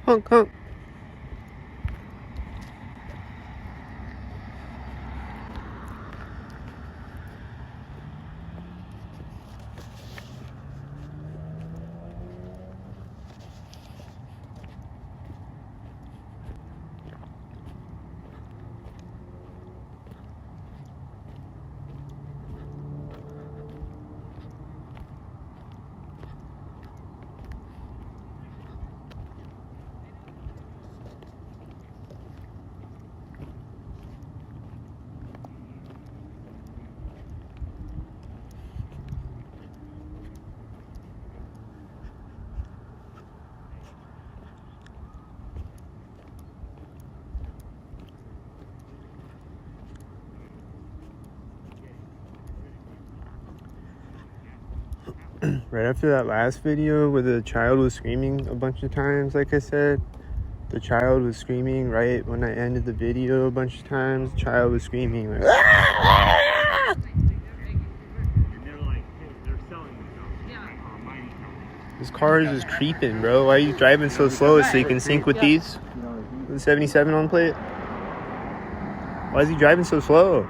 Honk, honk. Right after that last video where the child was screaming a bunch of times, like I said, the child was screaming right when I ended the video a bunch of times. The child was screaming like, "Ah!" This car is just creeping, bro. Why are you driving so slow so you can sync with these? The 77 on plate? Why is he driving so slow?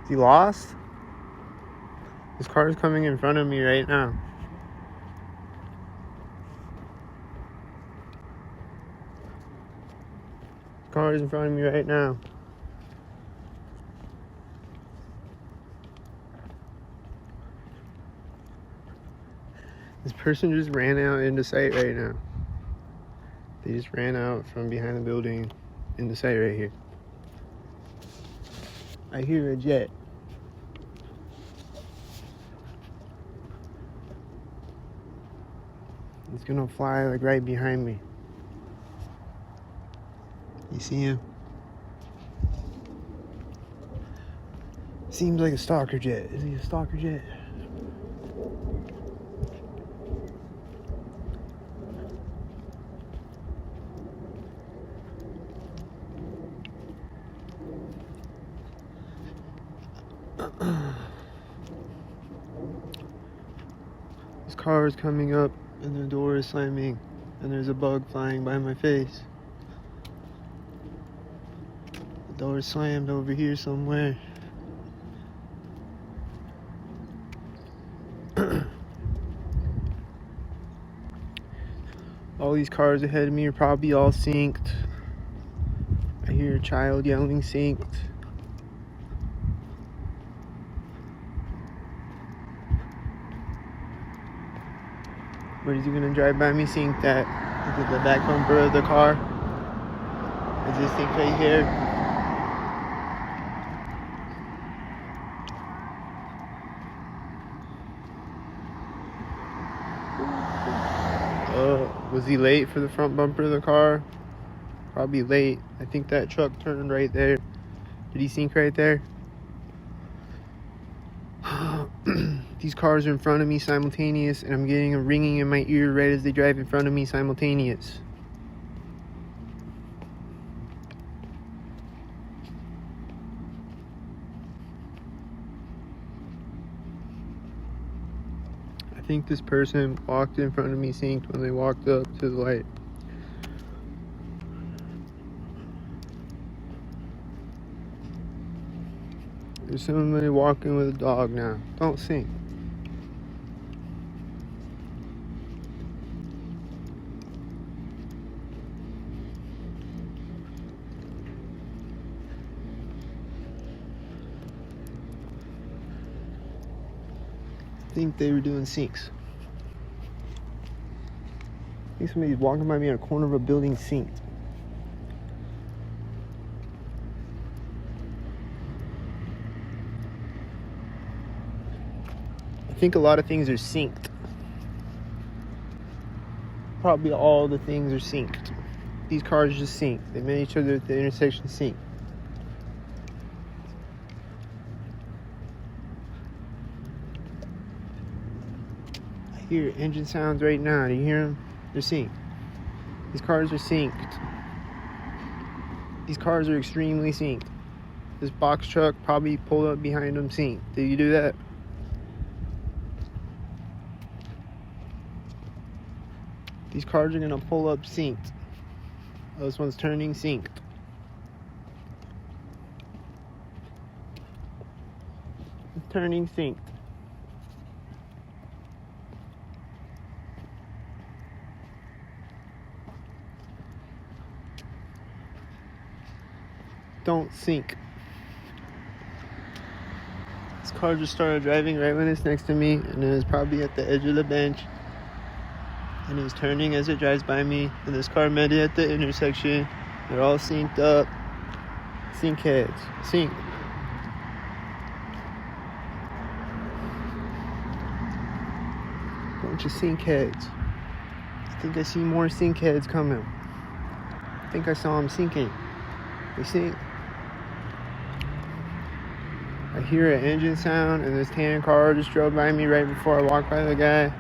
Is he lost? This car is coming in front of me right now. This car is in front of me right now. This person just ran out into sight right now. They just ran out from behind the building into sight right here. I hear a jet. It's gonna fly like right behind me. You see him? Seems like a stalker jet. Is he a stalker jet? This car is coming up and the door is slamming and there's a bug flying by my face. The door is slammed over here somewhere. All these cars ahead of me are probably all synced. I hear a child yelling synced. But is he gonna drive by me synced at? Is it the back bumper of the car? Is this thing right here? Was he late for the front bumper of the car? Probably late. I think that truck turned right there. Did he sync right there? These cars are in front of me simultaneous, and I'm getting a ringing in my ear right as they drive in front of me simultaneous. I think this person walked in front of me synced when they walked up to the light. There's somebody walking with a dog now. Don't sync. I think they were doing syncs. I think somebody's walking by me in a corner of a building synced. I think a lot of things are synced. Probably all the things are synced. These cars just sync. They met each other at the intersection sync. I hear engine sounds right now. Do you hear them? They're synced. These cars are synced. These cars are extremely synced. This box truck probably pulled up behind them synced. Did you do that? These cars are gonna pull up synced. Oh, this one's turning synced. It's turning synced. Don't sync. This car just started driving right when it's next to me, and it was probably at the edge of the bench. And it's turning as it drives by me. And this car met it at the intersection. They're all synced up. Sync heads. Sync. Bunch of sync heads. I think I see more sync heads coming. I think I saw them syncing. They sync. I hear an engine sound, and this tan car just drove by me right before I walked by the guy.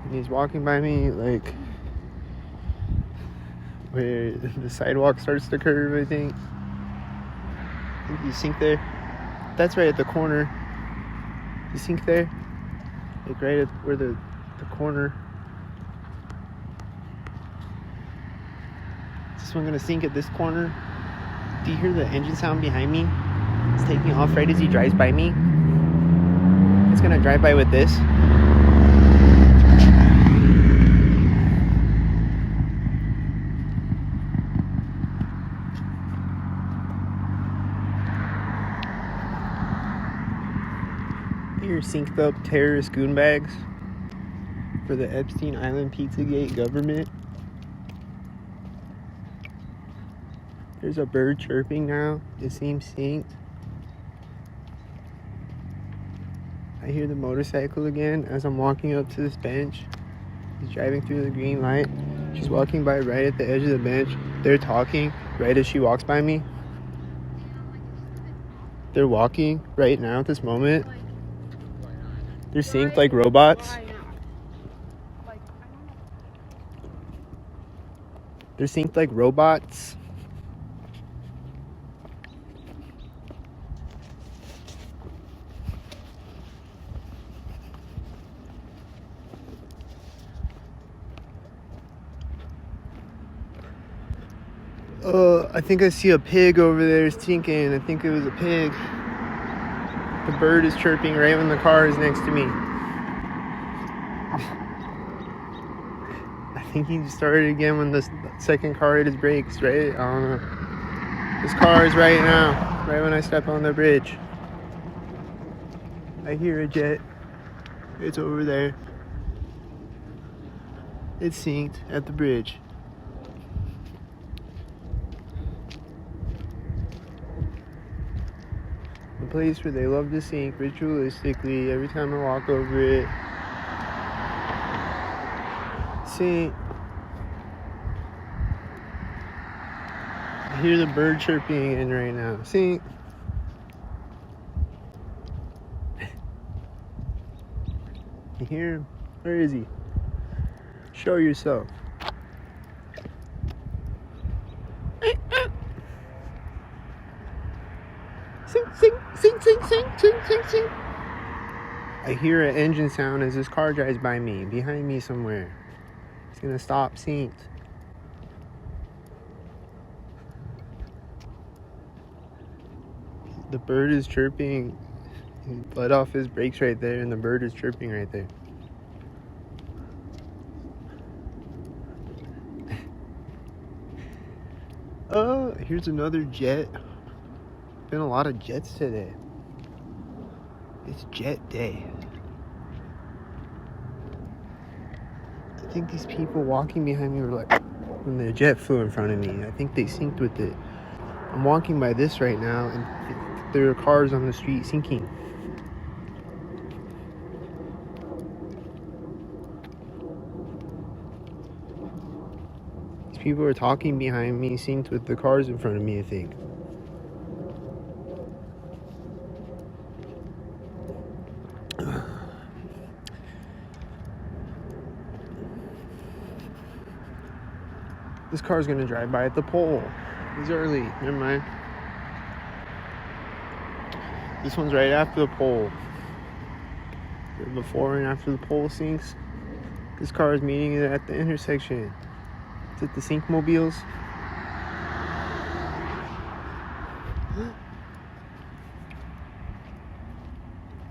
And he's walking by me like where the sidewalk starts to curve, I think. You sink there. That's right at the corner. You sink there. Like right at where the corner. Is this one gonna sink at this corner? Do you hear the engine sound behind me? It's taking off right as he drives by me. It's gonna drive by with this. Your synced up terrorist goonbags for the Epstein Island Pizzagate government. There's a bird chirping now. It seems synced. I hear the motorcycle again as I'm walking up to this bench. He's driving through the green light. She's walking by right at the edge of the bench. They're talking right as she walks by me. They're walking right now at this moment. They're synced like robots. They're synced like robots. I think I see a pig over there syncing. I think it was a pig. The bird is chirping right when the car is next to me. I think he started again when the second car hit his brakes, right? I don't know. This car is right now, right when I step on the bridge. I hear a jet. It's over there. It's synced at the bridge. The place where they love to sync ritualistically every time I walk over it. Sync. I hear the bird chirping in right now. Sync. You hear him? Where is he? Show yourself. Sing, sing, sing, sing, sing, sing, sing, sing. I hear an engine sound as this car drives by me, behind me somewhere. It's gonna stop synced. The bird is chirping. He let off his brakes right there, and the bird is chirping right there. Oh, here's another jet. Been a lot of jets today. It's jet day. I think these people walking behind me were like, when the jet flew in front of me, I think they synced with it. I'm walking by this right now, and there are cars on the street syncing. These people are talking behind me, synced with the cars in front of me, I think. This car's gonna drive by at the pole. It's early. Never mind. This one's right after the pole. Before and after the pole syncs. This car is meeting it at the intersection. Is it the Sync Mobiles?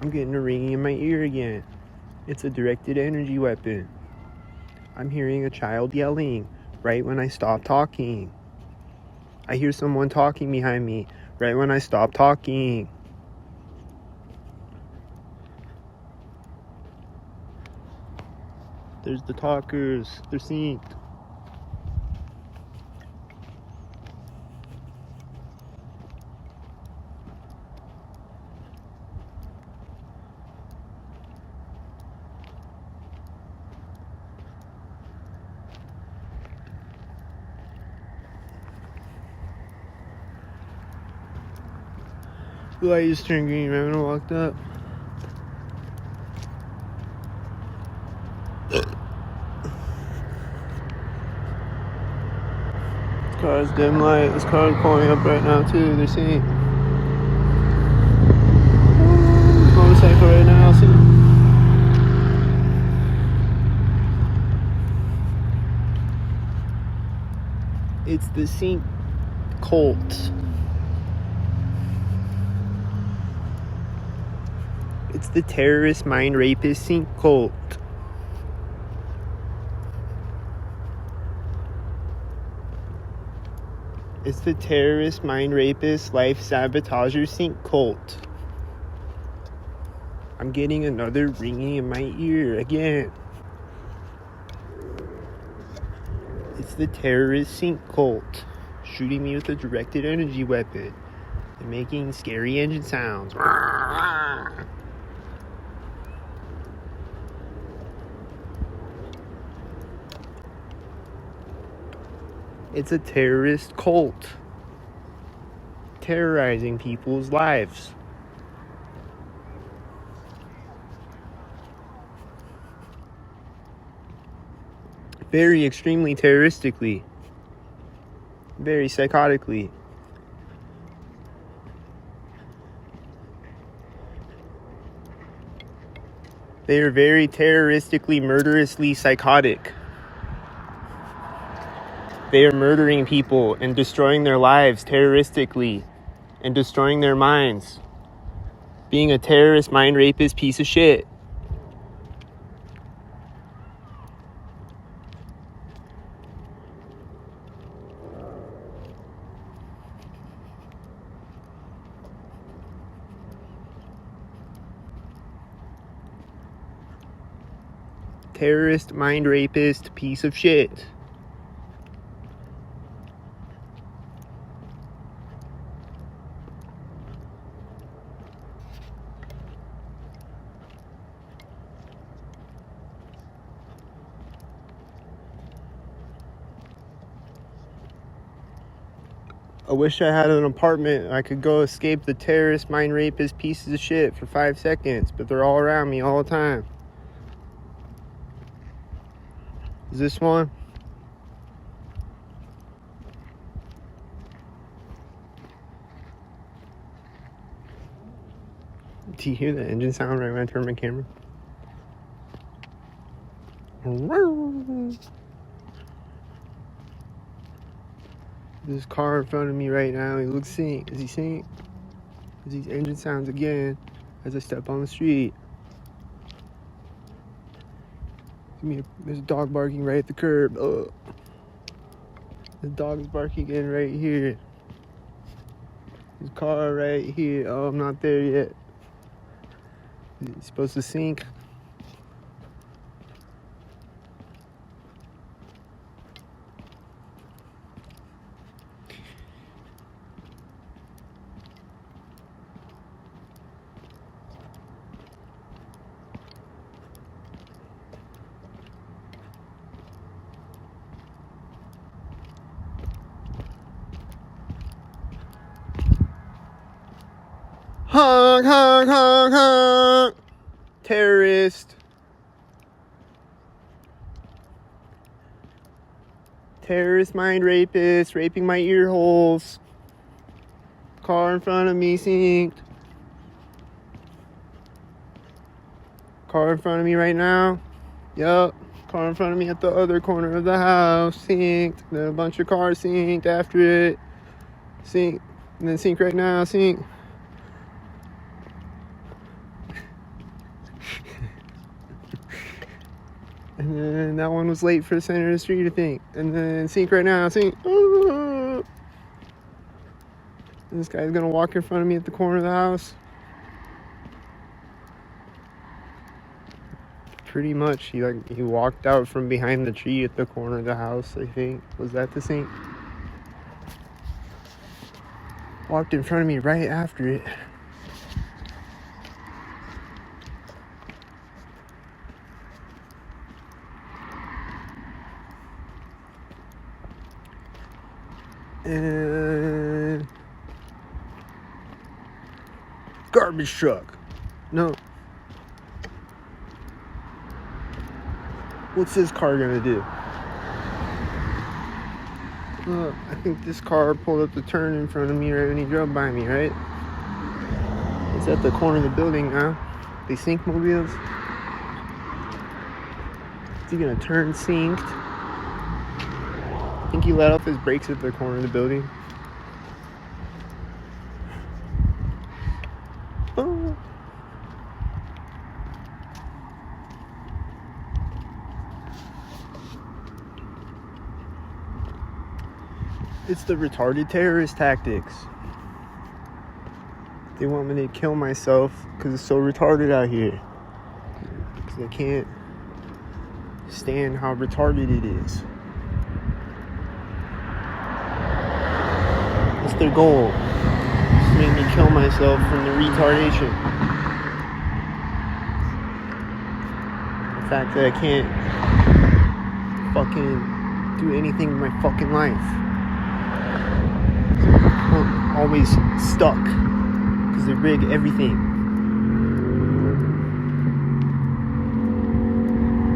I'm getting a ringing in my ear again. It's a directed energy weapon. I'm hearing a child yelling right when I stop talking. I hear someone talking behind me right when I stop talking. There's the talkers. They're synced. The light just turned green right when I walked up. This car's dim light. This car's pulling up right now too. They're seeing motorcycle right now. See. It's the Sync cult. It's the terrorist mind rapist Sync cult. It's the terrorist mind rapist life sabotager Sync cult. I'm getting another ringing in my ear again. It's the terrorist Sync cult shooting me with a directed energy weapon and making scary engine sounds. It's a terrorist cult terrorizing people's lives. Very extremely terroristically. Very psychotically. They are very terroristically, murderously psychotic. They are murdering people and destroying their lives terroristically and destroying their minds. Being a terrorist, mind rapist piece of shit. Terrorist, mind rapist piece of shit. I wish I had an apartment I could go escape the terrorist, mind rapist pieces of shit for 5 seconds, but they're all around me all the time. Is this one? Do you hear the engine sound right when I turn my camera? This car in front of me right now, he looks synced. Is he synced? Is these engine sounds again as I step on the street? There's a dog barking right at the curb. Oh. The dog is barking again right here. This car right here. Oh, I'm not there yet. Is it supposed to sync? Honk, honk, honk, honk. Terrorist. Terrorist mind rapist, raping my ear holes. Car in front of me synced. Car in front of me right now. Yup. Car car in front of me at the other corner of the house, synced. Then a bunch of cars synced after it. Sync. And then sync right now, sync. And then that one was late for the center of the street, I think. And then sync right now, sync. And this guy's gonna walk in front of me at the corner of the house. Pretty much, he walked out from behind the tree at the corner of the house, I think. Was that the sync? Walked in front of me right after it. And garbage truck. No. What's this car gonna do? I think this car pulled up the turn in front of me right when he drove by me, right? It's at the corner of the building now. They sync mobiles. Is he gonna turn synced? I think he let off his brakes at the corner of the building. Oh. It's the retarded terrorist tactics. They want me to kill myself because it's so retarded out here. Because I can't stand how retarded it is. That's their goal. Just make me kill myself from the retardation. The fact that I can't fucking do anything in my fucking life. I'm always stuck. Because they rig everything.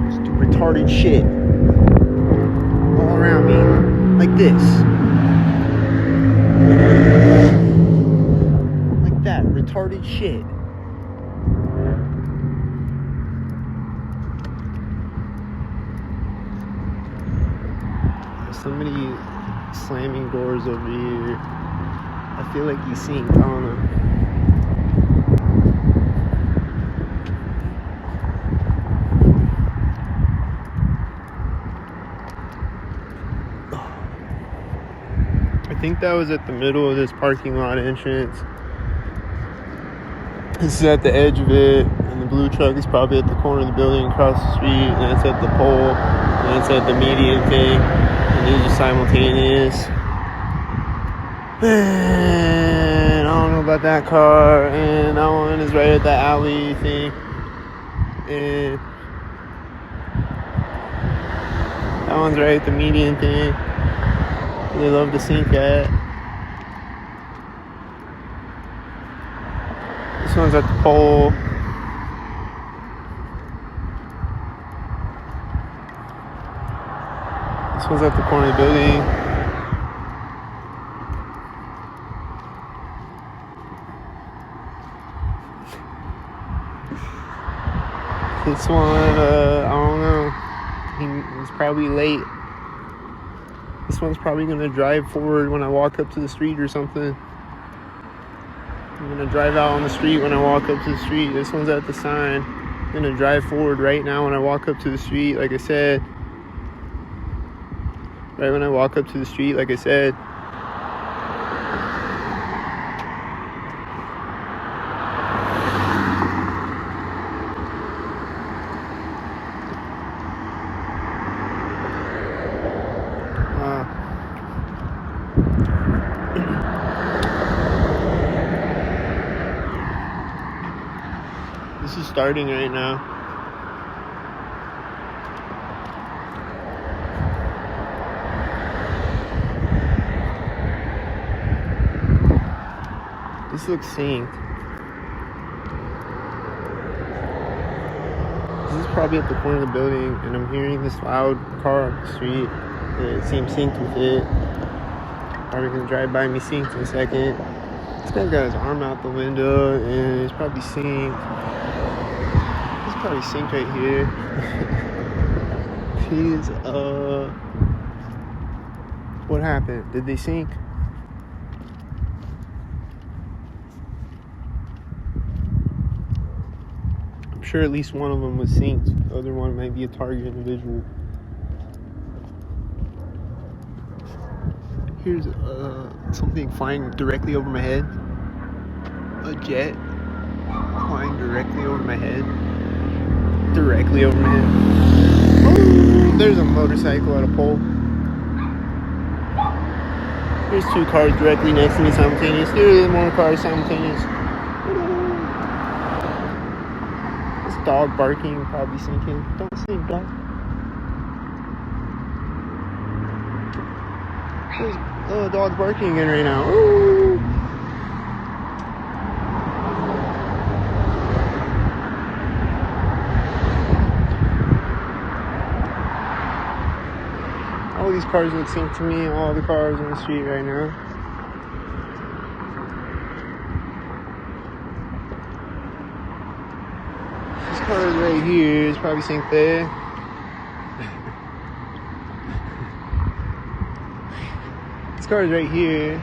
Just do retarded shit. All around me. Like this. Like that. Retarded shit. There's somebody slamming doors over here. I feel like he's synced. I don't know. I think that was at the middle of this parking lot entrance. This is at the edge of it, and the blue truck is probably at the corner of the building across the street, and it's at the pole, and it's at the median thing, and these are simultaneous. And I don't know about that car, and that one is right at the alley thing, and that one's right at the median thing. They love to sync at. This one's at the pole. This one's at the corner of the building. This one, I don't know. He's probably late. This one's probably gonna drive forward when I walk up to the street or something. I'm gonna drive out on the street when I walk up to the street. This one's at the sign. I'm gonna drive forward right now when I walk up to the street, like I said. Right when I walk up to the street, like I said. This is starting right now. This looks synced. This is probably at the corner of the building, and I'm hearing this loud car on the street. It seems synced with it. Probably gonna drive by me synced in a second. This guy got his arm out the window, and he's probably synced. He's probably synced right here. is, what happened? Did they sink? I'm sure at least one of them was synced. The other one might be a target individual. Here's something flying directly over my head. A jet flying directly over my head. Directly over my head. Oh, there's a motorcycle at a pole. There's two cars directly next to me simultaneous. There's more cars simultaneous. This dog barking, probably sinking. Don't sink, dog. There's a dog barking again right now. Ooh. All these cars would sink to me, all the cars on the street right now. This car is right here, it's probably sink there. This car is right here.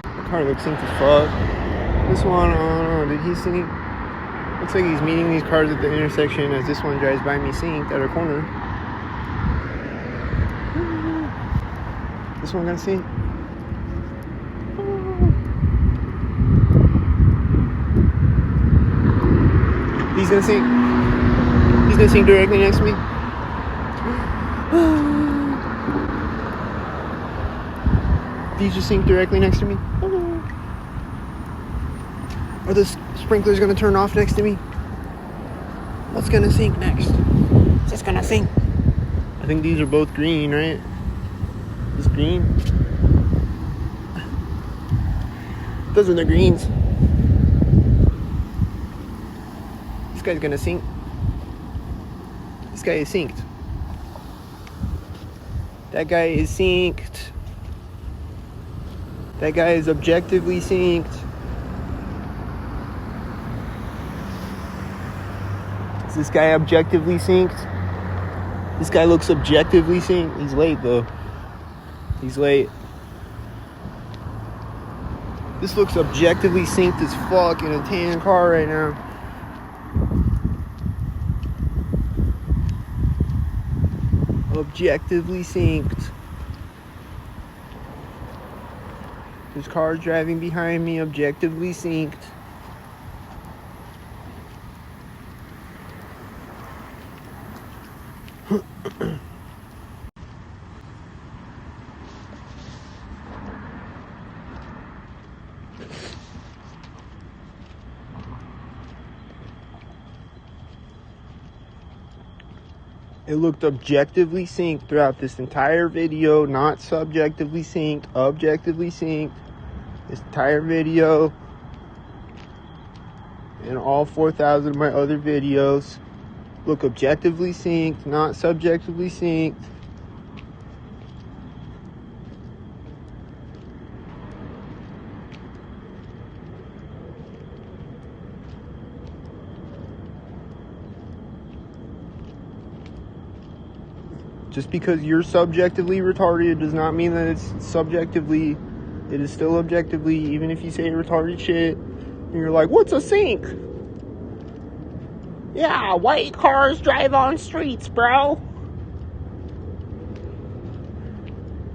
The car looks synced as fuck. This one, did he sink? Looks like he's meeting these cars at the intersection as this one drives by me synced at a corner. This one gonna sink? He's gonna sink. He's gonna sink directly next to me. These just sink directly next to me. Are the sprinklers gonna turn off next to me? What's gonna sink next? It's just gonna sink. I think these are both green, right? This green. Those are the greens. This guy's gonna sink. This guy is synced. That guy is synced. That guy is objectively synced. Is this guy objectively synced? This guy looks objectively synced. He's late though. He's late. This looks objectively synced as fuck in a tan car right now. Objectively synced. There's cars driving behind me, objectively synced. It looked objectively synced throughout this entire video, not subjectively synced, objectively synced. This entire video and all 4,000 of my other videos look objectively synced, not subjectively synced. Just because you're subjectively retarded does not mean that it's subjectively. It is still objectively, even if you say retarded shit and you're like, what's a sink? Yeah, white cars drive on streets, bro.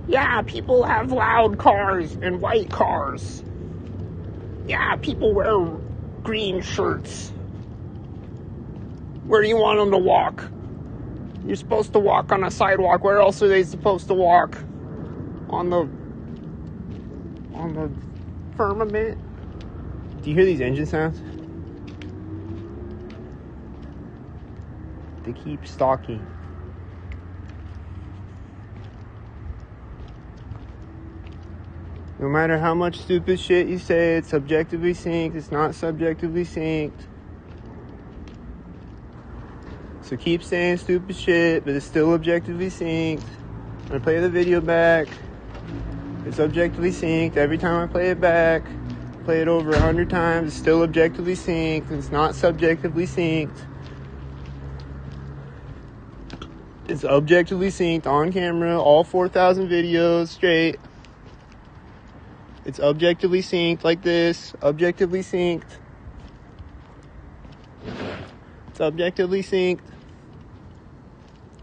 Yeah, people have loud cars and white cars. Yeah, people wear green shirts. Where do you want them to walk? You're supposed to walk on a sidewalk. Where else are they supposed to walk? On the firmament? Do you hear these engine sounds? They keep stalking. No matter how much stupid shit you say, it's subjectively synced. It's not subjectively synced. So keep saying stupid shit, but it's still objectively synced. When I play the video back, it's objectively synced. Every time I play it back, play it over 100 times, it's still objectively synced. It's not subjectively synced. It's objectively synced on camera, all 4,000 videos straight. It's objectively synced like this. Objectively synced. It's objectively synced.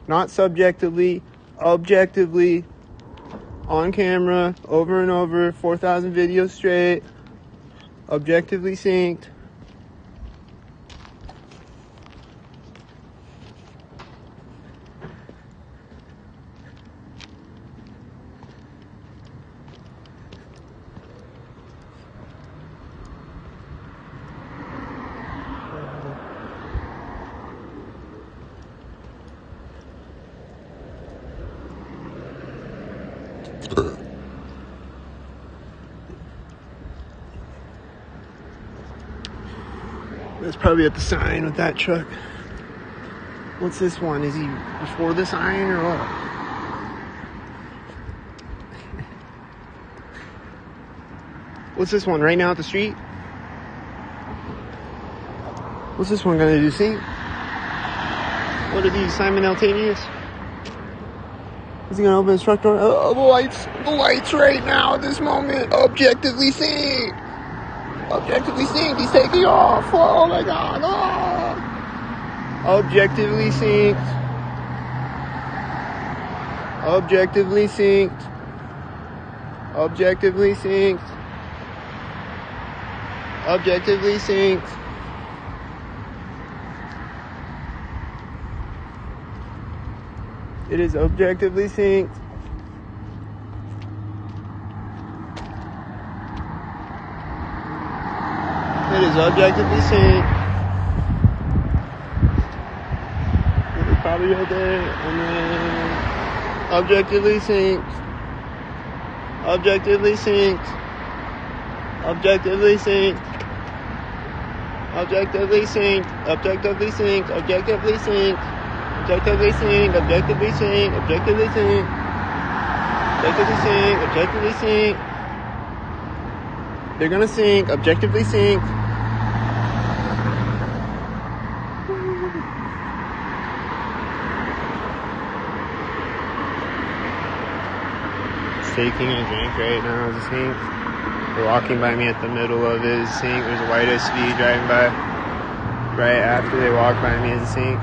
Not subjectively. Objectively. On camera. Over and over. 4,000 videos straight. Objectively synced. That's probably at the sign with that truck. What's this one? Is he before the sign or what? What's this one? Right now at the street? What's this one gonna do? See? What are these? Simultaneous? Is he gonna open his truck door? Oh, the lights right now at this moment. Objectively synced. Objectively synced. He's taking off. Oh my God. Oh. Objectively synced. Objectively synced. Objectively synced. Objectively synced. It is objectively synced. It is objectively synced. It's probably right there. And then objectively synced. Objectively synced. Objectively synced. Objectively synced. Objectively synced. Objectively synced. Objectively synced. Objectively synced. Objectively synced. Objectively synced. Objectively synced. They're gonna sync. Objectively synced. He's taking a drink right now as a sink. They're walking by me at the middle of his sink. There's a white SUV driving by right after they walk by me as a sink.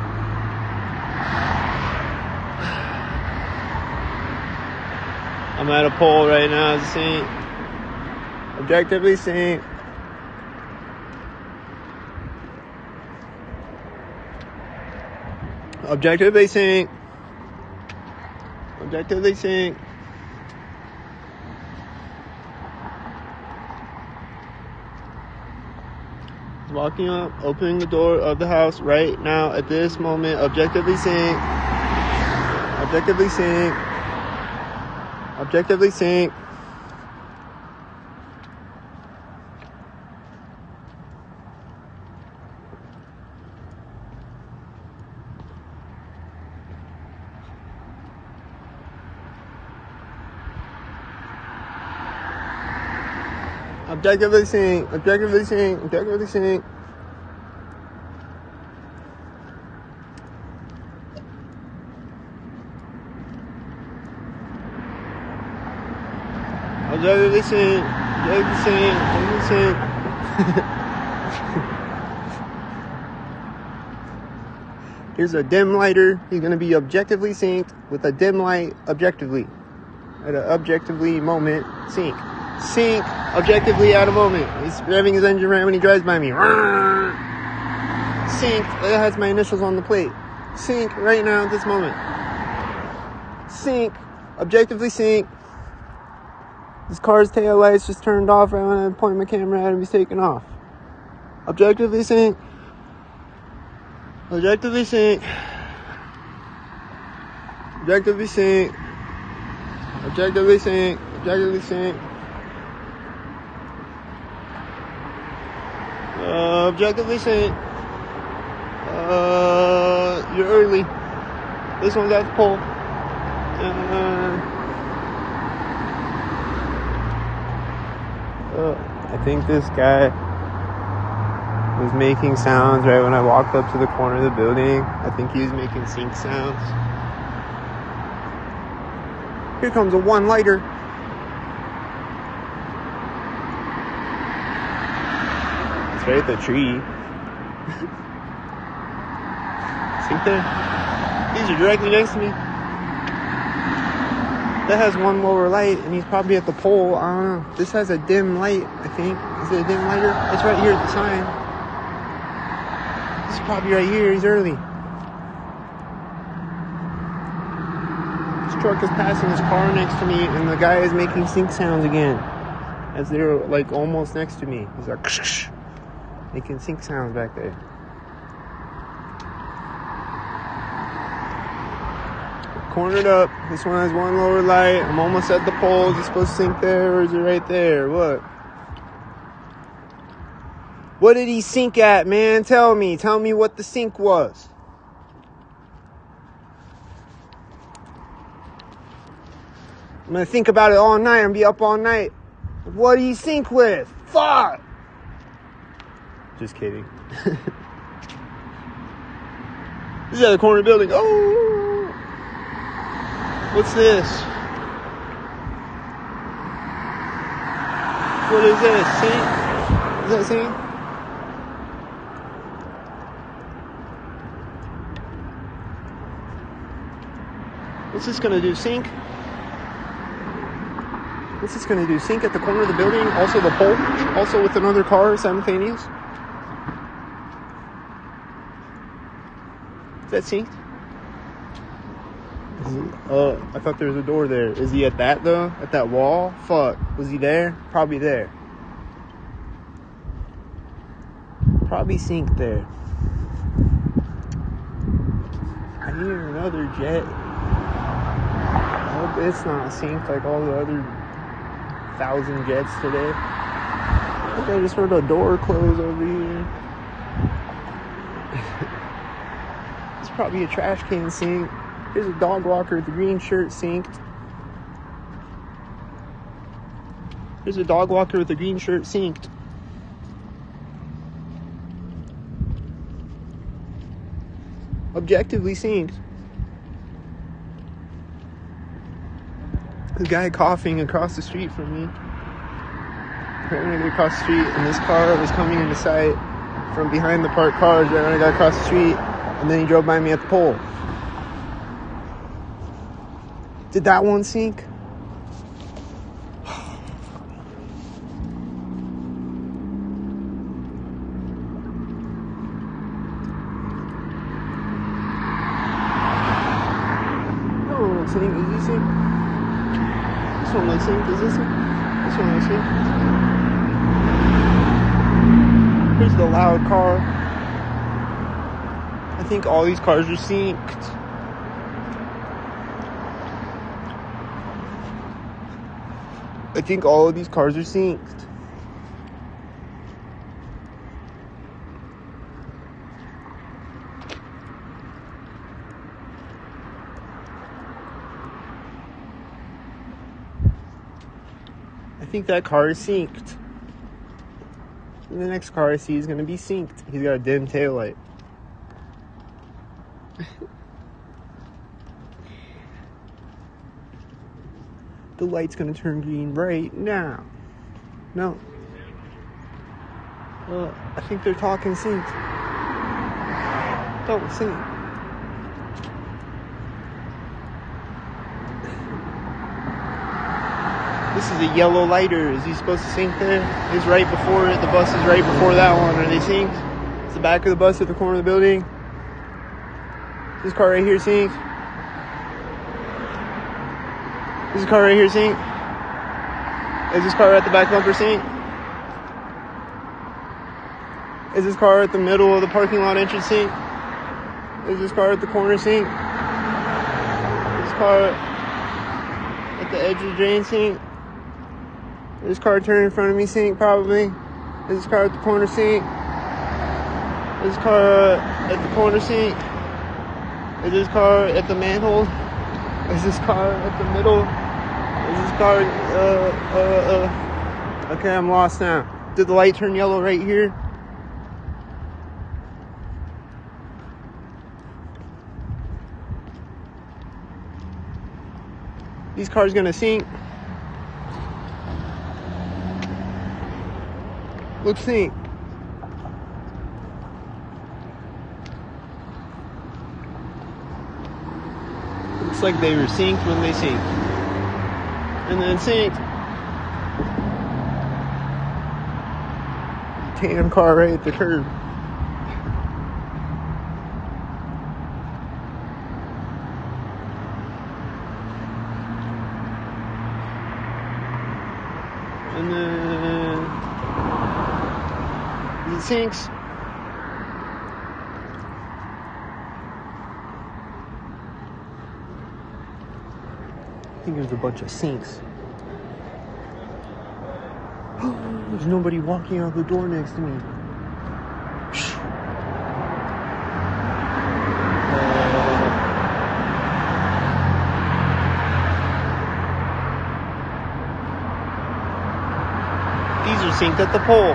I'm at a pole right now as a sink. Objectively synced. Objectively synced. Objectively synced. Walking up, opening the door of the house right now at this moment. Objectively synced. Objectively synced. Objectively synced. Objectively synced. Objectively synced. Objectively synced. Objectively synced. Objectively synced. Objectively synced. Here's a dim lighter. He's gonna be objectively synced with a dim light objectively. At an objectively moment, sync. Sync objectively at a moment. He's revving his engine right when he drives by me. Sync. That has my initials on the plate. Sync right now at this moment. Sync. Objectively sync. This car's tail lights just turned off right when I point my camera at him. He's taking off. Objectively sync. Objectively sync. Objectively sync. Objectively sync. Objectively sync. Objectively sync. You're early. This one's at the pole. I think this guy was making sounds right when I walked up to the corner of the building. I think he was making sync sounds. Here comes a one lighter. It's right at the tree. Sink there. These are directly next to me. That has one lower light, and he's probably at the pole. I don't know. This has a dim light, I think. Is it a dim lighter? It's right here at the sign. This is probably right here. He's early. This truck is passing his car next to me, and the guy is making sync sounds again. As they're like almost next to me. He's like, making sync sounds back there. Cornered up. This one has one lower light. I'm almost at the pole. Is it supposed to sink there, or is it right there? What? What did he sink at, man? Tell me. Tell me what the sink was. I'm gonna think about it all night. I'm gonna be up all night. What did he sink with? Fuck! Just kidding. This is at the corner building. Oh! What's this? What is this? Sink? Is that sink? What's this gonna do? Sink? What's this gonna do? Sink at the corner of the building? Also the pole? Also with another car simultaneous? Is that synced? I thought there was a door there. Is he at that though? At that wall? Fuck. Was he there? Probably there. Probably synced there. I hear another jet. I hope it's not synced like all the other 1,000 jets today. I think I just heard a door close over here. It's probably a trash can sink. Here's a dog walker with a green shirt synced. Here's a dog walker with a green shirt synced. Objectively synced. The guy coughing across the street from me. Apparently across the street, and this car was coming into sight from behind the parked cars right when I got across the street, and then he drove by me at the pole. Did that one sink? No, looks sink. Is he sink? This one looks sink. Is this sink? This one looks sink. Here's the loud car. I think all these cars are synced. I think all of these cars are synced. I think that car is synced. And the next car I see is going to be synced. He's got a dim taillight. The light's gonna turn green right now. No. I think they're talking synced. Don't sync. This is a yellow lighter. Is he supposed to sync there? It's right before it. The bus is right before that one. Are they synced? It's the back of the bus at the corner of the building. This car right here synced. Is this car right here synced? Is this car at the back bumper synced? Is this car at the middle of the parking lot entrance synced? Is this car at the corner synced? Is this car at the edge of the drain synced? Is this car turning in front of me synced? Probably. Is this car at the corner synced? Is this car at the corner synced? Is this car at the manhole? Is this car at the middle? Is this car, okay, I'm lost now. Did the light turn yellow right here? These cars gonna sink. Look, sink. Looks like they were synced when they sink. And then synced. Tan car right at the curb. And then it sinks. I think there's a bunch of sinks. There's nobody walking out the door next to me. These are synced at the pole.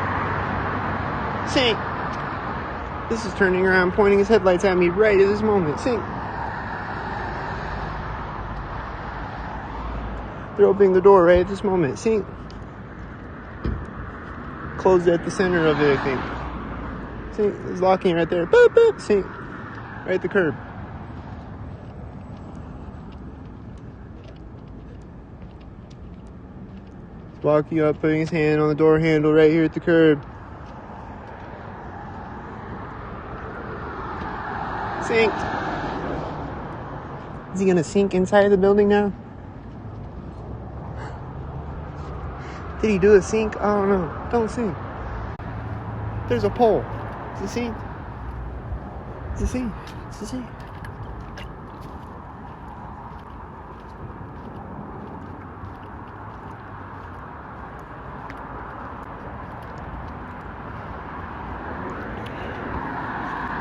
Sync. This is turning around, pointing his headlights at me right at this moment. Sync. They're opening the door right at this moment. Sync. Closed at the center of it, I think. Sync. It's locking right there. Boop, boop. Sync. Right at the curb. Walking up, putting his hand on the door handle right here at the curb. Synced. Is he gonna sink inside the building now? Did he do a sink? I don't know. Don't sink. There's a pole. Is it synced? Is it synced? Is it synced?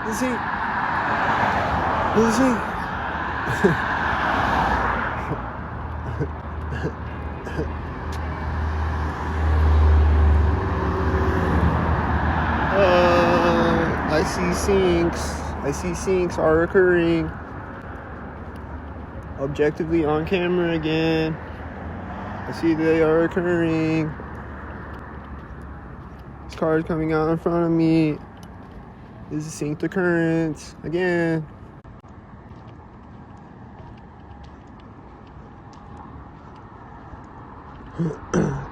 Is it synced? Is it synced? I see sinks. I see sinks are occurring. Objectively on camera again. I see they are occurring. This car is coming out in front of me. This is a synced occurrence again.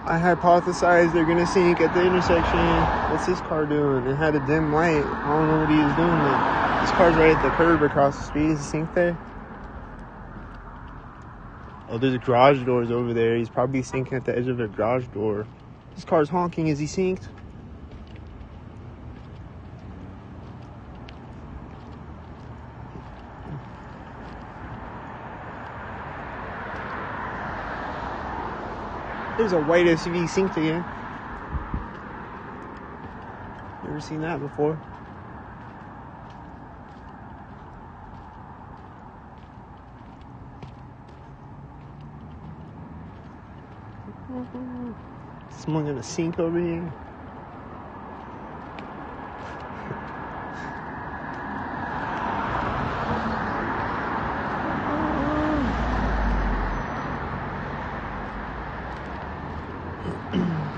I hypothesize they're gonna sink at the intersection. What's this car doing? It had a dim light. I don't know what he was doing there. This car's right at the curb across the street. Is he synced there? Oh, there's garage doors over there. He's probably sinking at the edge of a garage door. This car's honking. Is he synced? There's a white SUV synced again. Never seen that before. Someone gonna sink over here?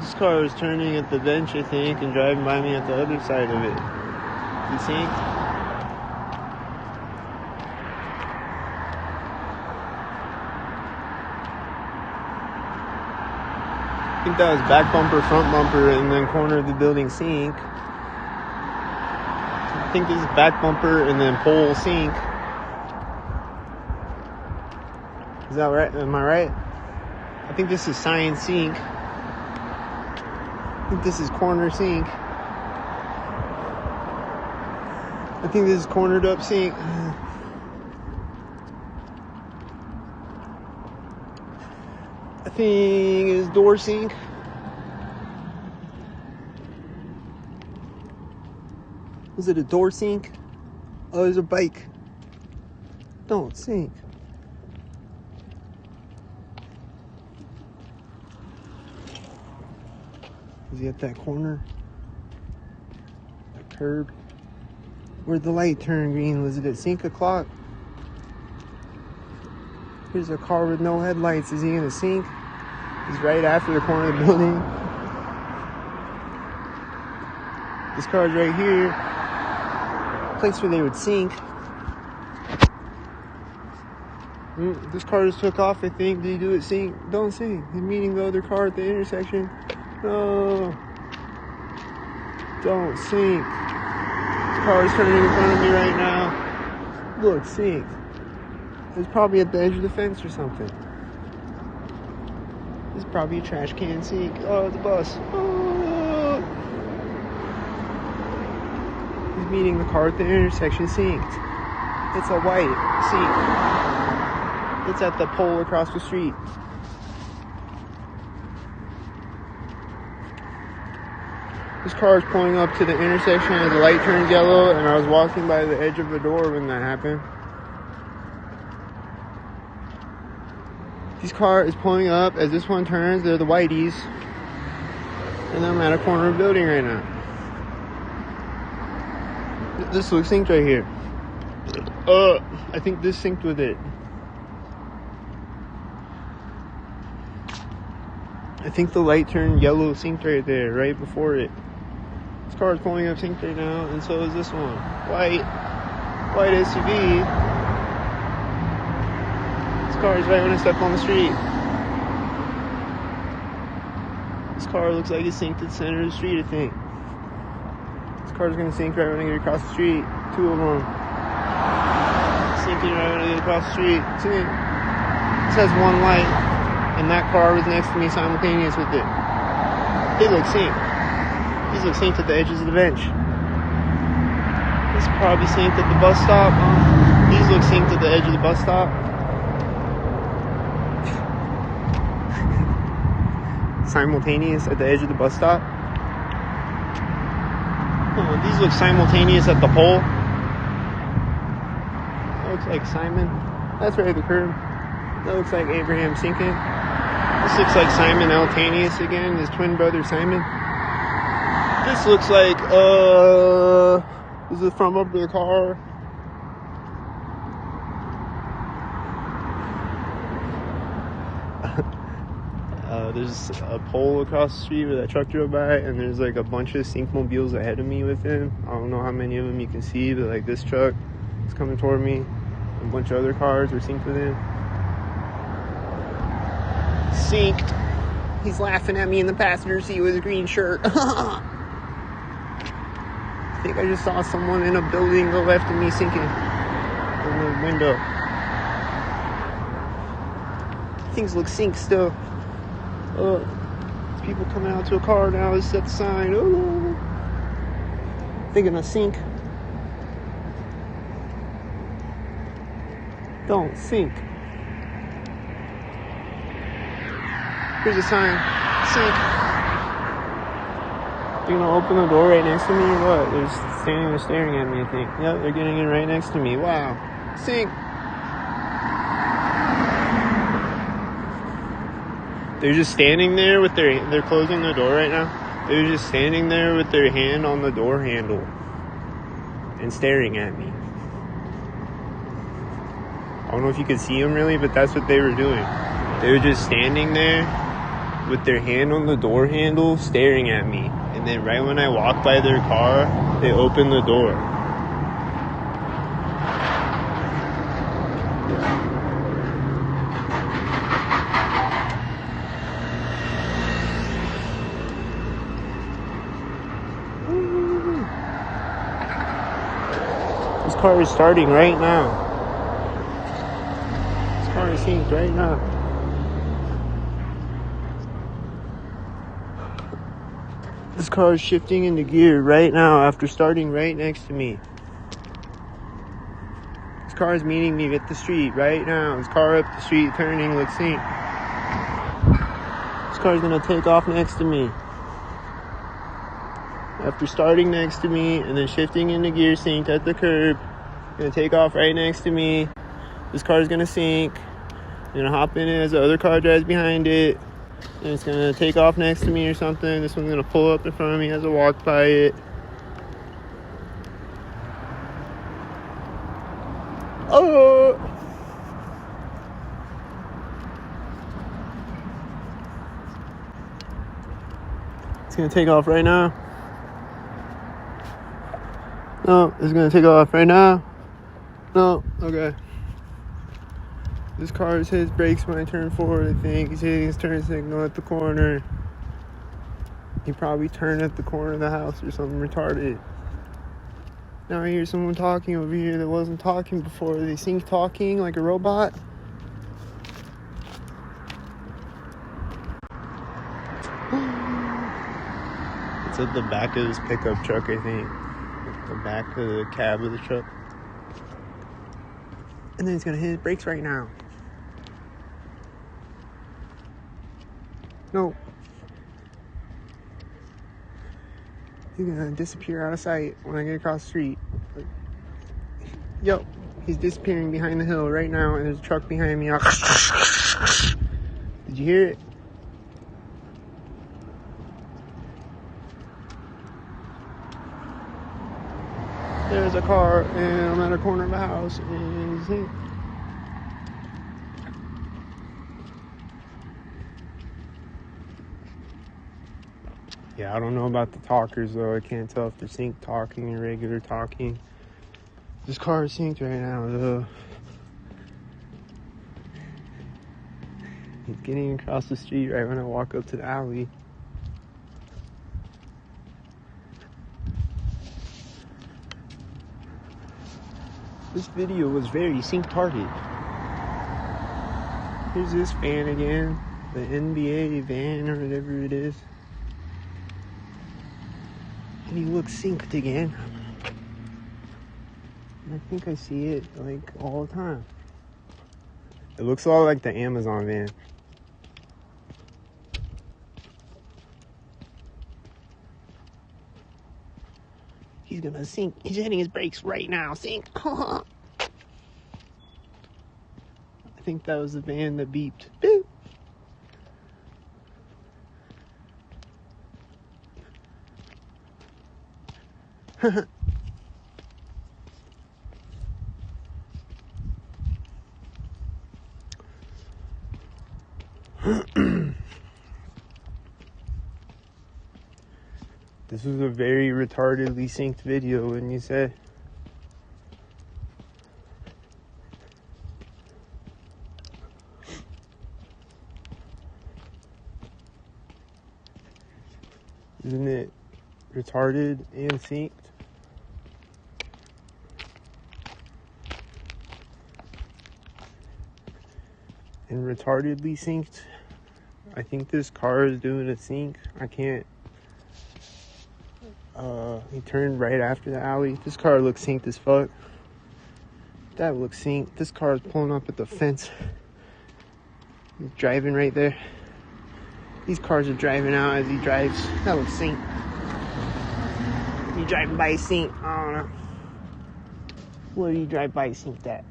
This car was turning at the bench, I think, and driving by me at the other side of it. You synced? I think that was back bumper, front bumper, and then corner of the building sink. I think this is back bumper and then pole sink. Is that right? Am I right? I think this is science sink. I think this is corner sink. I think this is cornered up sink. I think it's door sink. Was it a door sink? Oh, there's a bike. Don't sink. Is he at that corner? That curb? Where'd the light turn green? Was it at sink o'clock? Here's a car with no headlights. Is he gonna sink? He's right after the corner of the building. This car's right here. Place where they would sink. This car just took off, I think. Did he do it sink? Don't sink. He's meeting the other car at the intersection. No. Don't sink. This car is turning in front of me right now. Look, sink. It's probably at the edge of the fence or something. This is probably a trash can sink. Oh, it's a bus. Oh. He's meeting the car at the intersection sinked. It's a white sink. It's at the pole across the street. This car is pulling up to the intersection as the light turns yellow, and I was walking by the edge of the door when that happened. This car is pulling up as this one turns. They're the whiteys. And I'm at a corner of a building right now. This looks synced right here. I think this synced with it. I think the light turned yellow synced right there, right before it. This car is pulling up synced right now, and so is this one. White SUV. Car is right when I step on the street. This car looks like it's synced at the center of the street, I think. This car is going to sink right when I get across the street. Two of them. Sinking right when I get across the street. Sink. This has one light, and that car was next to me simultaneous with it. They look synced. These look synced at the edges of the bench. This is probably synced at the bus stop. These look synced at the edge of the bus stop. Simultaneous at the edge of the bus stop. These look simultaneous at the pole. That looks like Simon. That's right at the curb. That looks like Abraham sinking. This looks like Simon Altanius again, his twin brother Simon. This looks like this is the front bumper of the car. There's a pole across the street where that truck drove by, and there's like a bunch of syncmobiles ahead of me with him. I don't know how many of them you can see, but like this truck is coming toward me. A bunch of other cars were synced with him. Synced. He's laughing at me in the passenger seat with a green shirt. I think I just saw someone in a building to the left of me sinking in the window. Things look synced still. There's people coming out to a car now. Let's set the sign. Oh, they're gonna sink. Don't sink. Here's a sign. Sink. They're gonna open the door right next to me or what? They're just standing there staring at me, I think. Yep, they're getting in right next to me. Wow. Sink. They're just standing there with they're closing the door right now. They're just standing there with their hand on the door handle and staring at me. I don't know if you could see them really, but that's what they were doing. They were just standing there with their hand on the door handle staring at me. And then right when I walked by their car, they opened the door. This car is starting right now. This car is synced right now. This car is shifting into gear right now after starting right next to me. This car is meeting me at the street right now. This car up the street turning looks synced. This car is going to take off next to me. After starting next to me and then shifting into gear synced at the curb. Gonna take off right next to me. This car is gonna sink. I'm gonna hop in it as the other car drives behind it. And it's gonna take off next to me or something. This one's gonna pull up in front of me as I walk by it. Oh! It's gonna take off right now. No, it's gonna take off right now. No, okay. This car hits brakes when I turn forward, I think. He's hitting his turn signal at the corner. He probably turned at the corner of the house or something retarded. Now I hear someone talking over here that wasn't talking before. They sync talking like a robot. It's at the back of his pickup truck, I think. The back of the cab of the truck. And then he's gonna hit his brakes right now. No. He's gonna disappear out of sight when I get across the street. Yo, he's disappearing behind the hill right now, and there's a truck behind me. Did you hear it? There's a car, and I'm at a corner of a house, and yeah, I don't know about the talkers, though. I can't tell if they're sync talking or regular talking. This car is synced right now, though. He's getting across the street right when I walk up to the alley. This video was very sync-tarted. Here's this van again. The NBA van or whatever it is. And he looks synced again. And I think I see it like all the time. It looks a lot like the Amazon van. He's gonna sync. He's hitting his brakes right now. Sync. I think that was the van that beeped. Boop. This was a very retardedly synced video, wouldn't you say? Isn't it retarded and synced? And retardedly synced? I think this car is doing a sync. I can't. He turned right after the alley. This car looks synced as fuck. That looks synced. This car is pulling up at the fence. He's driving right there. These cars are driving out as he drives. That looks synced. You driving by sync? I don't know. What do you drive by sync at?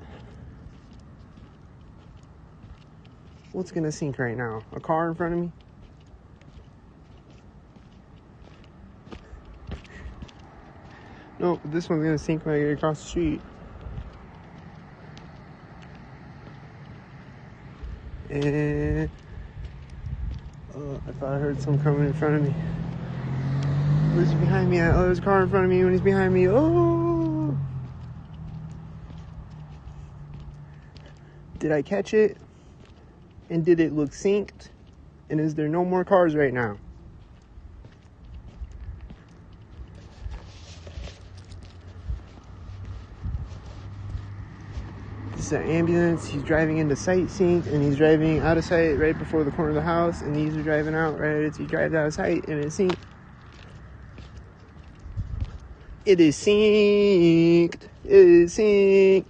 What's gonna sync right now? A car in front of me? No, this one's gonna sync when I get across the street. And I thought I heard some coming in front of me. Where's he behind me at? Oh, there's a car in front of me when he's behind me. Oh! Did I catch it? And did it look synced? And is there no more cars right now? This is an ambulance. He's driving into sight synced, and he's driving out of sight right before the corner of the house, and these are driving out right as he drives out of sight, and it's synced. It is synced. It is synced.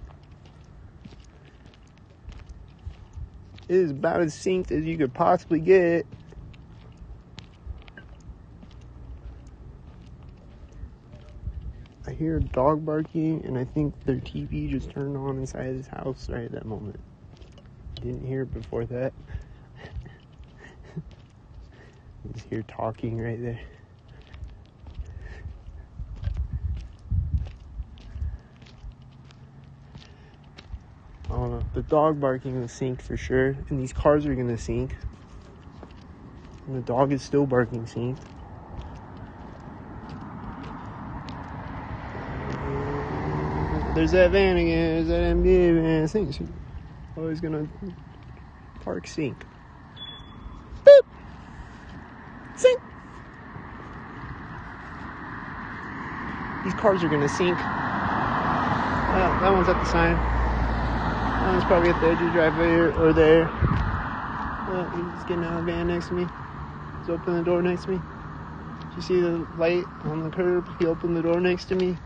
It is about as synced as you could possibly get. I hear a dog barking, and I think their TV just turned on inside his house right at that moment. Didn't hear it before that. Just hear talking right there. I don't know. The dog barking was synced for sure, and these cars are gonna sync. And the dog is still barking synced. There's that van again. There's that NBA van. Sink. Always gonna park sink. Boop. Sink. These cars are gonna sink. That one's at the sign. That one's probably at the edge of the driveway or there. He's getting out of the van next to me. He's opening the door next to me. Did you see the light on the curb? He opened the door next to me.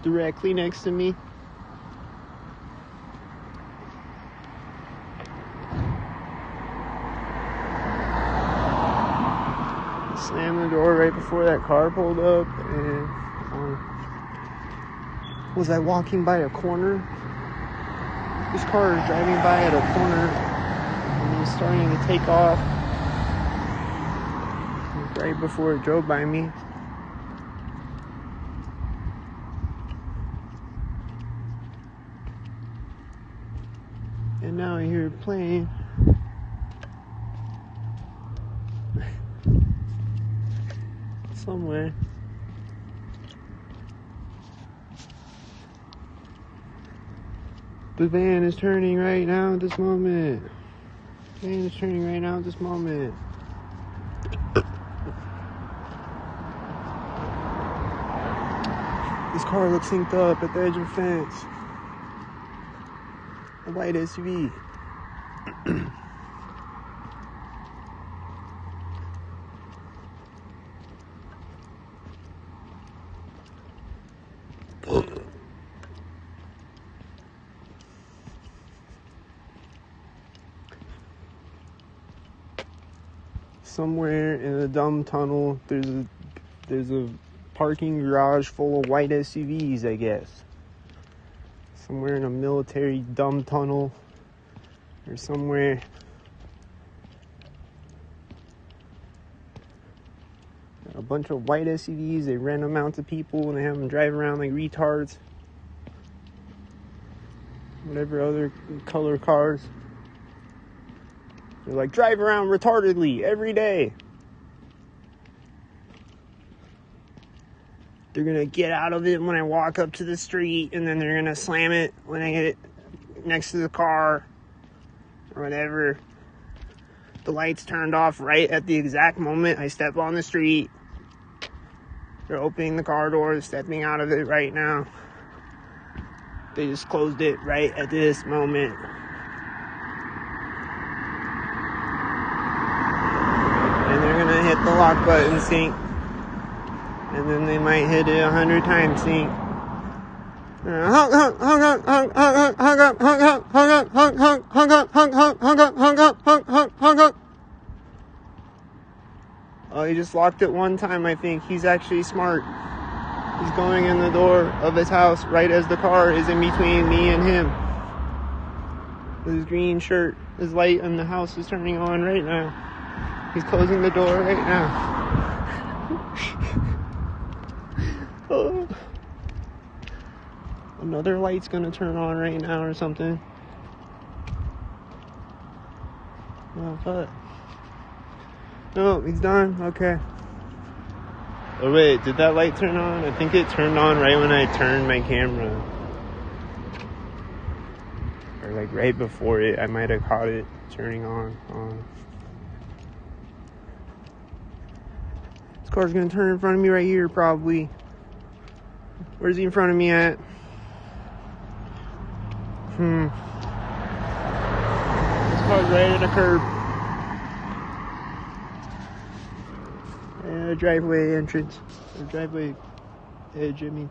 Directly next to me. Slammed the door right before that car pulled up, and was I walking by a corner? This car is driving by at a corner, and he's starting to take off right before it drove by me. And now I hear it playing. Somewhere. The van is turning right now at this moment. The van is turning right now at this moment. This car looks synced up at the edge of the fence. A white SUV. Somewhere in a dumb tunnel, there's a parking garage full of white SUVs, I guess. Somewhere in a military dumb tunnel, or somewhere. A bunch of white SUVs, they rent them out to people and they have them drive around like retards. Whatever other color cars. They're like, drive around retardedly every day. They're gonna get out of it when I walk up to the street, and then they're gonna slam it when I get next to the car, or whatever. The lights turned off right at the exact moment I step on the street. They're opening the car door, stepping out of it right now. They just closed it right at this moment. And they're gonna hit the lock button, sync. And then they might hit it 100 times, sync. Oh, he just locked it one time, I think. He's actually smart. He's going in the door of his house right as the car is in between me and him. His green shirt, his light in the house is turning on right now. He's closing the door right now. Oh. Another light's gonna turn on right now or something. Oh, fuck. No, he's done. Okay. Oh, wait, did that light turn on? I think it turned on right when I turned my camera. Or like right before it. I might have caught it turning on. This car's gonna turn in front of me right here, probably. Where's he in front of me at? This car's right at a curb. And a driveway entrance. Or driveway edge, I mean.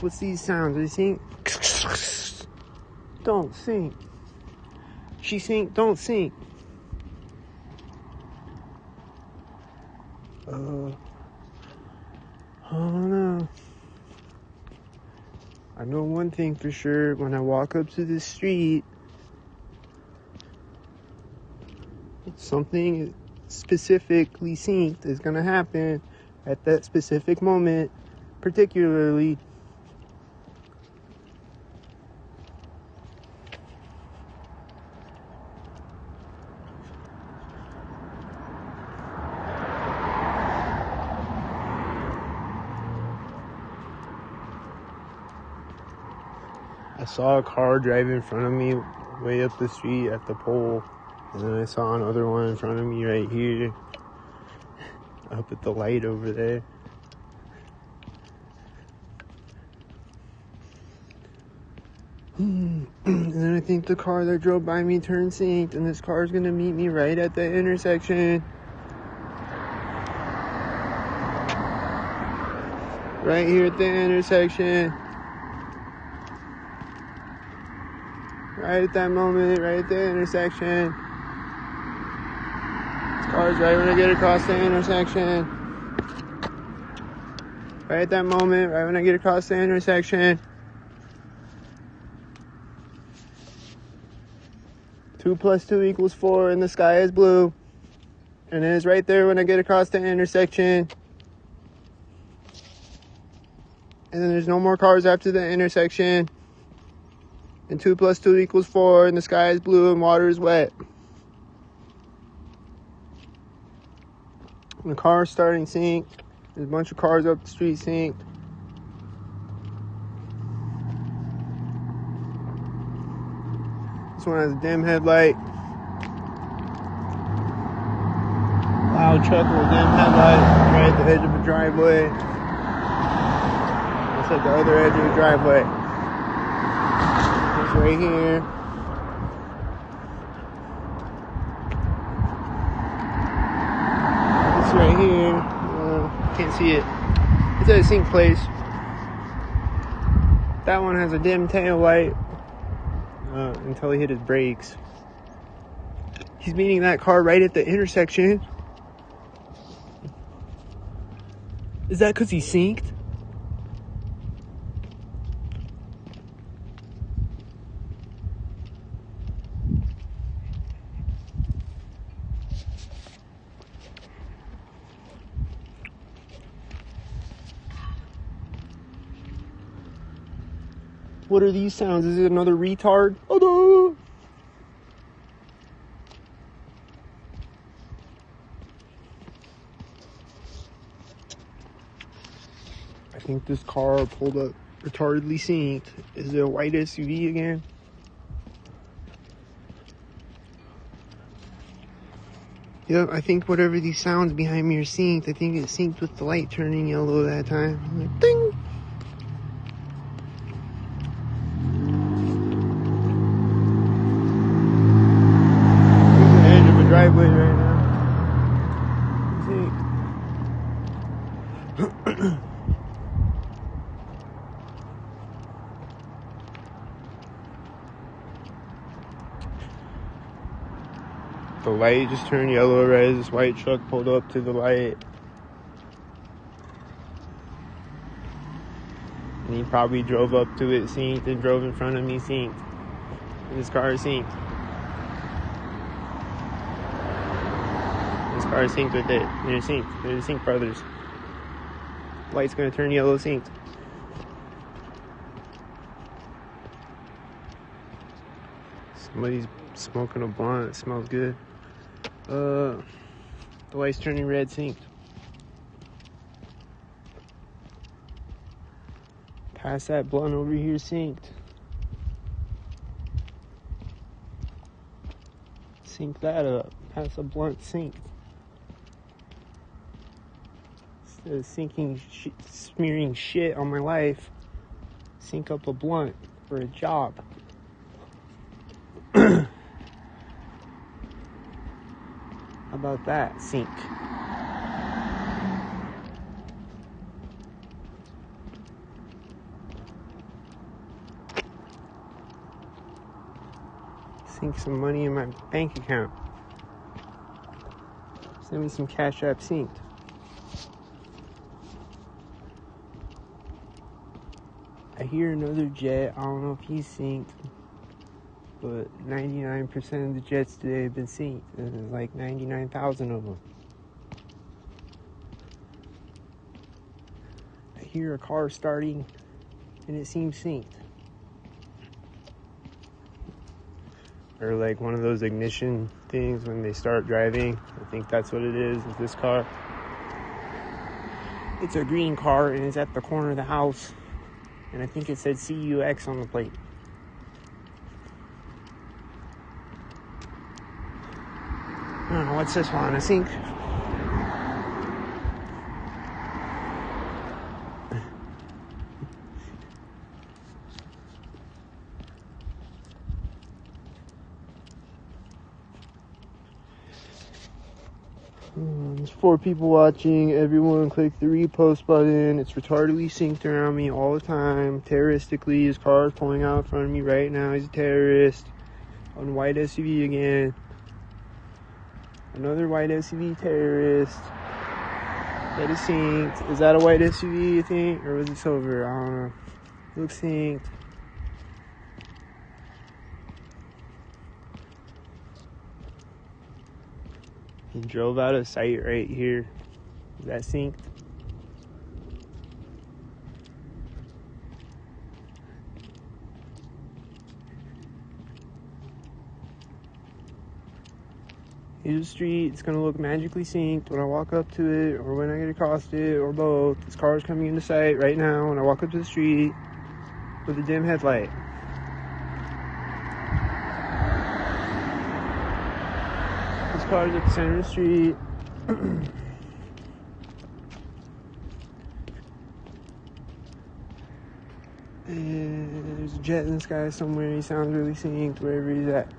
What's these sounds? Are you seeing? Don't sink. She sink, don't sink. Oh no. I know one thing for sure. When I walk up to the street, something specifically synced is gonna happen at that specific moment, particularly. I saw a car drive in front of me way up the street at the pole. And then I saw another one in front of me right here. Up at the light over there. And then I think the car that drove by me turned synced, and this car is going to meet me right at the intersection. Right here at the intersection. Right at that moment, right at the intersection. This car's right when I get across the intersection. Right at that moment, right when I get across the intersection. 2 + 2 = 4, and the sky is blue. And it is right there when I get across the intersection. And then there's no more cars after the intersection. And 2 + 2 = 4, and the sky is blue and water is wet. And the car is starting synced. There's a bunch of cars up the street synced. This one has a dim headlight. Loud truck with a dim headlight right at the edge of a driveway. It's at the other edge of the driveway. It's right here. It's right here. Can't see it. It's at a sync place. That one has a dim tail light. Until he hit his brakes. He's meeting that car right at the intersection. Is that because he synced? What are these sounds? Is it another retard? Oh no! I think this car pulled up retardedly synced. Is it a white SUV again? Yep, I think whatever these sounds behind me are synced. I think it synced with the light turning yellow that time. Like, ding! Driveway right now. The light just turned yellow right as this white truck pulled up to the light. And he probably drove up to it synced and drove in front of me synced. And his car is synced. This car is synced with it. They're synced. They're the Sync brothers. Light's gonna turn yellow synced. Somebody's smoking a blunt. It smells good. The light's turning red synced. Pass that blunt over here synced. Sync that up. Pass a blunt synced. Instead of smearing shit on my life, sync up a blunt for a job. How about that? Sync. Sink some money in my bank account. Send me some Cash App synced. I hear another jet. I don't know if he's synced, but 99% of the jets today have been synced. And there's like 99,000 of them. I hear a car starting, and it seems synced. Or like one of those ignition things when they start driving. I think that's what it is with this car. It's a green car, and it's at the corner of the house. And I think it said CUX on the plate. Watch this one, I think. There's 4 people watching. Everyone click the repost button. It's retardedly synced around me all the time. Terroristically, his car is pulling out in front of me right now. He's a terrorist. On white SUV again. Another white SUV terrorist. That is synced. Is that a white SUV, you think? Or was it silver? I don't know. Looks synced. He drove out of sight right here. Is that synced? Here's the street. It's gonna look magically synced when I walk up to it, or when I get accosted, or both. This car is coming into sight right now when I walk up to the street with a dim headlight. This car is at the center of the street. And there's a jet in the sky somewhere. He sounds really synced wherever he's at.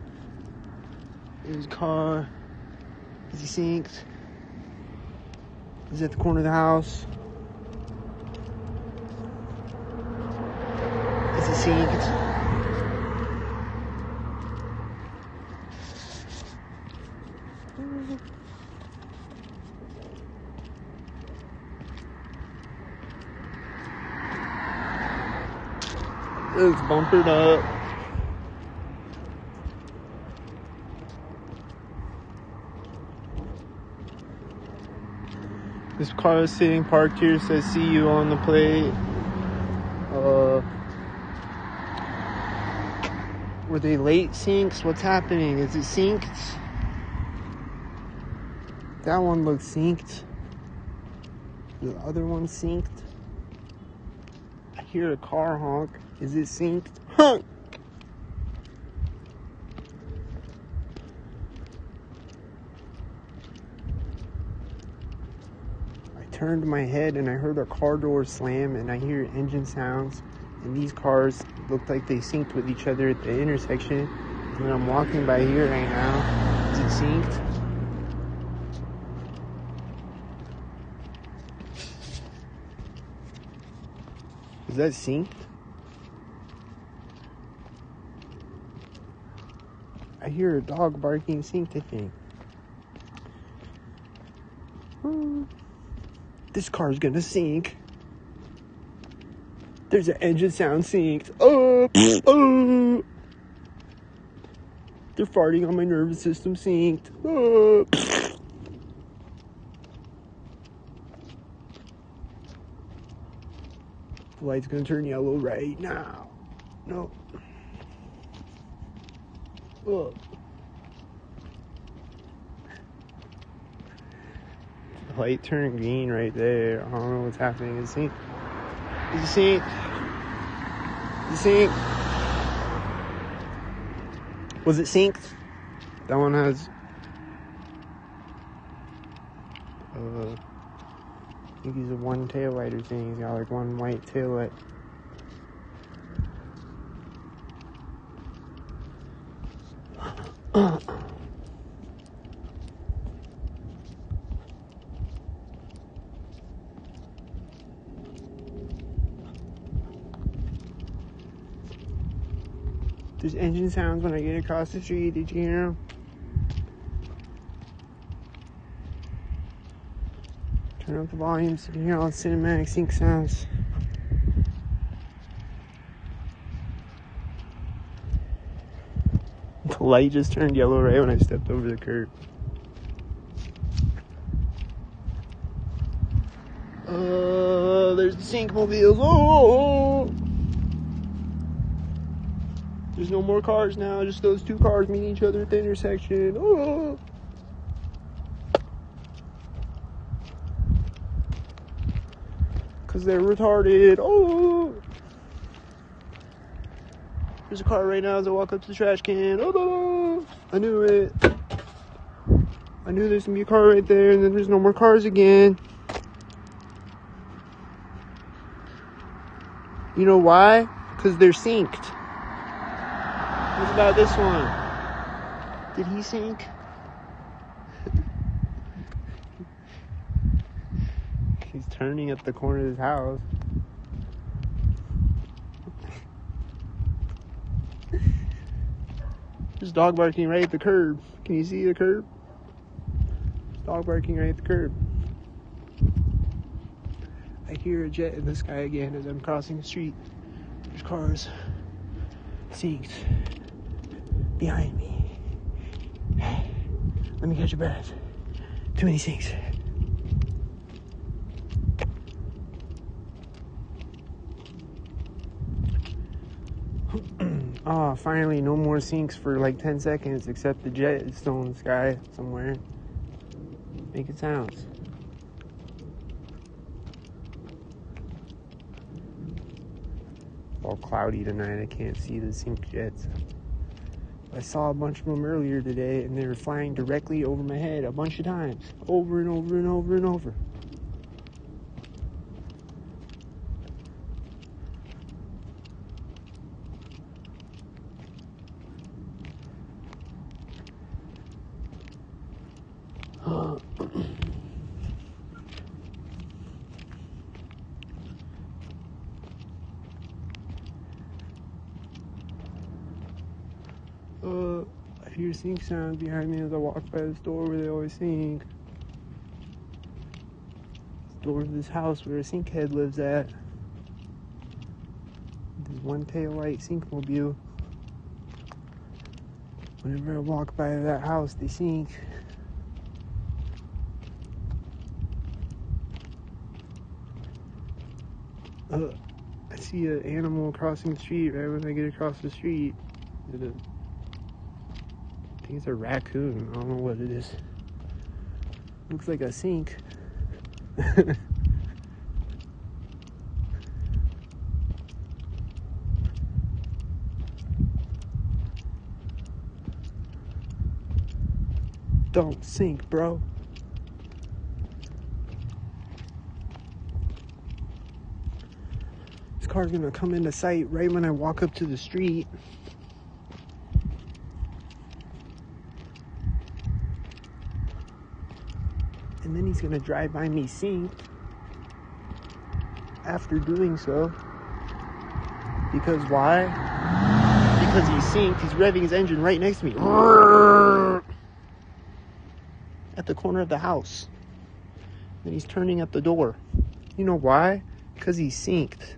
There's a car. Is he synced? He's at the corner of the house. Is he synced? It's bumpered up. This car is sitting parked here. Says "See you" on the plate. Were they late syncs? What's happening? Is it synced? That one looks synced. The other one synced. I hear a car honk. Is it synced? Honk! I turned my head and I heard a car door slam and I hear engine sounds. And these cars looked like they synced with each other at the intersection. And I'm walking by here right now. Is it synced? Is that synced? I hear a dog barking synced, I think. This car's gonna sink. There's an engine sound synced. Oh, oh. They're farting on my nervous system synced. Oh. The light's gonna turn yellow right now. No. Oh. The light turned green right there. I don't know what's happening. Is it synced? Is it synced? Is it synced? Was it synced? That one has I think he's a one tail light or thing. He's got like one white tail light. There's engine sounds when I get across the street. Did you hear them? Turn up the volume so you can hear all the cinematic sync sounds. The light just turned yellow right when I stepped over the curb. There's the sync mobiles. Oh! There's no more cars now, just those two cars meeting each other at the intersection. Oh! Because they're retarded. Oh! There's a car right now as I walk up to the trash can. Oh! I knew it. I knew there's gonna be a car right there, and then there's no more cars again. You know why? Because they're synced. What about this one? Did he sink? He's turning at the corner of his house. There's a dog barking right at the curb. Can you see the curb? Dog barking right at the curb. I hear a jet in the sky again as I'm crossing the street. There's cars synced behind me. Let me catch your breath. Too many syncs. Oh, finally, no more syncs for like 10 seconds, except the jet is still in the sky somewhere. Making sounds. It's all cloudy tonight. I can't see the sync jets. I saw a bunch of them earlier today, and they were flying directly over my head a bunch of times. Over and over and over and over. I hear sync sounds behind me as I walk by the store where they always sync. It's the door of this house where a sync head lives at. There's one tail light syncmobile. Whenever I walk by that house, they sync. I see an animal crossing the street right when I get across the street. I think it's a raccoon. I don't know what it is. Looks like a sink. Don't sink, bro. This car's gonna come into sight right when I walk up to the street. And then he's gonna drive by me synced after doing so. Because why? Because he's synced. He's revving his engine right next to me. At the corner of the house. Then he's turning at the door. You know why? Because he's synced.